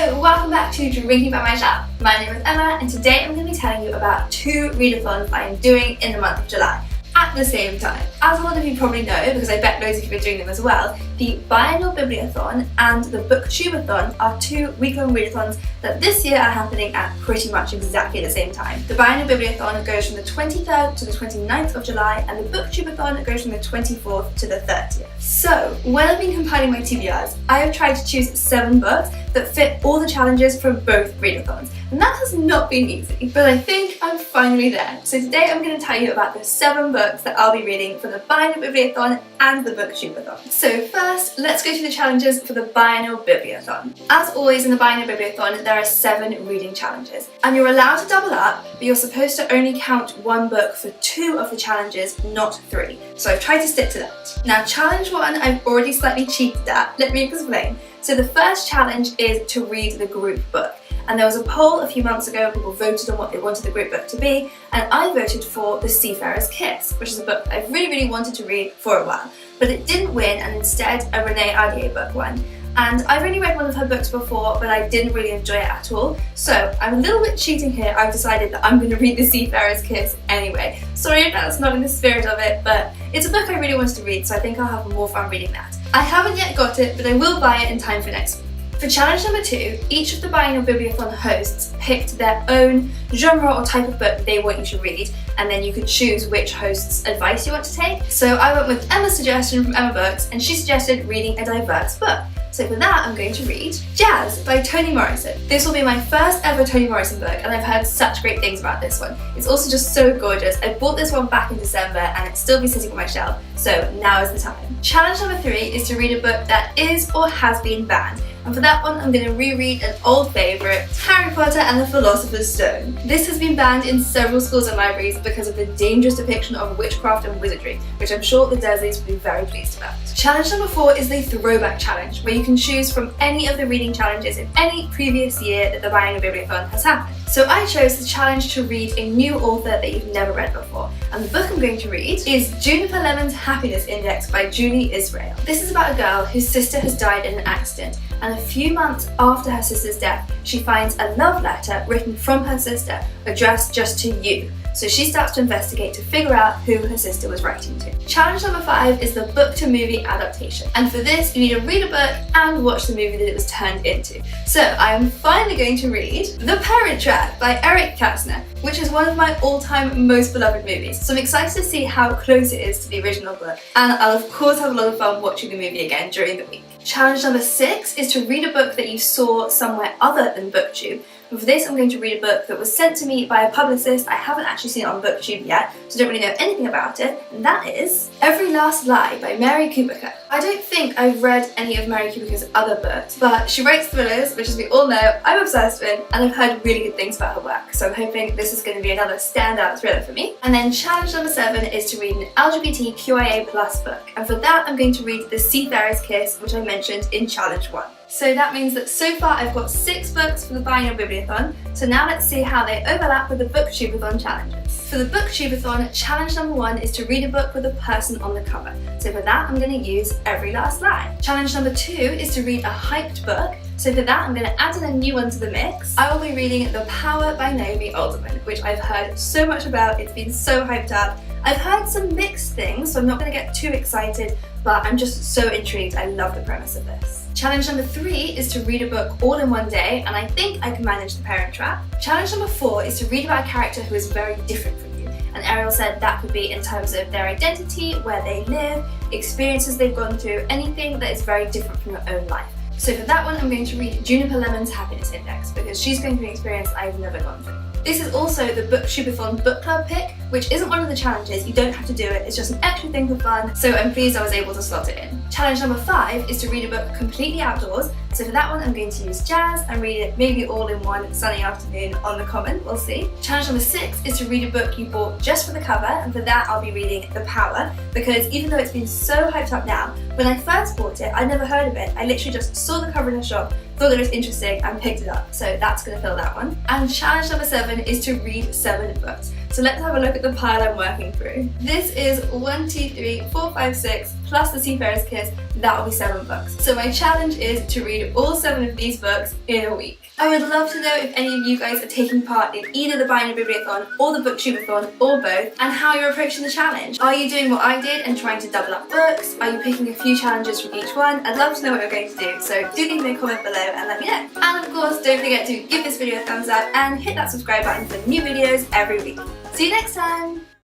Hello, welcome back to Drinking by My Shelf. My name is Emma and today I'm going to be telling you about 2 readathons I am doing in the month of July at the same time. As a lot of you probably know, because I bet loads of you are doing them as well, the Biannual Bibliothon and the BOOKTUBEATHON are 2 week-long readathons that this year are happening at pretty much exactly the same time. The Biannual Bibliothon goes from the 23rd to the 29th of July and the BOOKTUBEATHon goes from the 24th to the 30th. So, when I've been compiling my TBRs, I have tried to choose 7 books that fit all the challenges from both readathons. And that has not been easy, but I think I'm finally there. So today I'm going to tell you about the 7 books that I'll be reading for the Biannual Bibliothon and the BOOKTUBEATHON. So first, let's go through the challenges for the Biannual Bibliothon. As always in the Biannual Bibliothon, there are 7 reading challenges. And you're allowed to double up, but you're supposed to only count 1 book for 2 of the challenges, not 3. So I've tried to stick to that. Now challenge 1, I've already slightly cheated at. Let me explain. So the first challenge is to read the group book. And there was a poll a few months ago, people voted on what they wanted the group book to be, and I voted for The Seafarer's Kiss, which is a book I've really wanted to read for a while. But it didn't win, and instead a Renee Ahdieh book won. And I've only read one of her books before, but I didn't really enjoy it at all. So I'm a little bit cheating here. I've decided that I'm going to read The Seafarer's Kiss anyway. Sorry if that's not in the spirit of it, but it's a book I really wanted to read, so I think I'll have more fun reading that. I haven't yet got it, but I will buy it in time for next week. For challenge number 2, each of the Biannual Bibliothon hosts picked their own genre or type of book they want you to read, and then you could choose which host's advice you want to take. So I went with Emma's suggestion from Emma Books, and she suggested reading a diverse book. So for that, I'm going to read Jazz by Toni Morrison. This will be my first ever Toni Morrison book, and I've heard such great things about this one. It's also just so gorgeous. I bought this one back in December, and it's still been sitting on my shelf, so now is the time. Challenge number 3 is to read a book that is or has been banned. And for that one, I'm going to reread an old favourite, Harry Potter and the Philosopher's Stone. This has been banned in several schools and libraries because of the dangerous depiction of witchcraft and wizardry, which I'm sure the Dursleys will be very pleased about. Challenge number 4 is the Throwback Challenge, where you can choose from any of the reading challenges in any previous year that the Biannual Bibliothon has happened. So I chose the challenge to read a new author that you've never read before, and the book I'm going to read is Juniper Lemon's Happiness Index by Julie Israel. This is about a girl whose sister has died in an accident, and a few months after her sister's death, she finds a love letter written from her sister, addressed just to you. So she starts to investigate to figure out who her sister was writing to. Challenge number 5 is the book to movie adaptation. And for this, you need to read a book and watch the movie that it was turned into. So I am finally going to read The Parent Trap by Eric Katzner, which is one of my all-time most beloved movies. So I'm excited to see how close it is to the original book. And I'll of course have a lot of fun watching the movie again during the week. Challenge number 6 is to read a book that you saw somewhere other than BookTube. And for this, I'm going to read a book that was sent to me by a publicist. I haven't actually seen it on BookTube yet, so don't really know anything about it, and that is Every Last Lie by Mary Kubica. I don't think I've read any of Mary Kubica's other books, but she writes thrillers, which as we all know, I'm obsessed with, and I've heard really good things about her work, so I'm hoping this is going to be another standout thriller for me. And then challenge number 7 is to read an LGBTQIA+ book, and for that I'm going to read The Seafarer's Kiss, which I mentioned in challenge 1. So that means that so far I've got 6 books for the Biannual Bibliothon, so now let's see how they overlap with the BOOKTUBEATHON challenges. For the BOOKTUBEATHON, challenge number 1 is to read a book with a person on the cover. So for that, I'm going to use Every Last Lie. Challenge number 2 is to read a hyped book. So for that, I'm going to add in a new one to the mix. I will be reading The Power by Naomi Alderman, which I've heard so much about. It's been so hyped up. I've heard some mixed things, so I'm not going to get too excited, but I'm just so intrigued. I love the premise of this. Challenge number 3 is to read a book all in one day, and I think I can manage The Parent Trap. Challenge number 4 is to read about a character who is very different from you, and Ariel said that could be in terms of their identity, where they live, experiences they've gone through, anything that is very different from your own life. So for that one, I'm going to read Juniper Lemon's Happiness Index, because she's going through an experience I've never gone through. This is also the BOOKTUBEATHON book club pick, which isn't one of the challenges. You don't have to do it, it's just an extra thing for fun, so I'm pleased I was able to slot it in. Challenge number 5 is to read a book completely outdoors, so for that one I'm going to use Jazz and read it maybe all in one sunny afternoon on the common, we'll see. Challenge number 6 is to read a book you bought just for the cover, and for that I'll be reading The Power, because even though it's been so hyped up now, when I first bought it I never heard of it. I literally just saw the cover in a shop, thought it was interesting and picked it up, so that's going to fill that one. And challenge number 7 is to read 7 books. So let's have a look at the pile I'm working through. This is 1, 2, 3, 4, 5, 6 plus the Seafarer's Kiss, that will be 7 books. So my challenge is to read all 7 of these books in a week. I would love to know if any of you guys are taking part in either the BIANNUAL BIBLIOTHON or the BOOKTUBEATHON or both, and how you're approaching the challenge. Are you doing what I did and trying to double up books? Are you picking a few challenges from each one? I'd love to know what you're going to do, so do leave me a comment below and let me know. And of course, don't forget to give this video a thumbs up and hit that subscribe button for new videos every week. See you next time!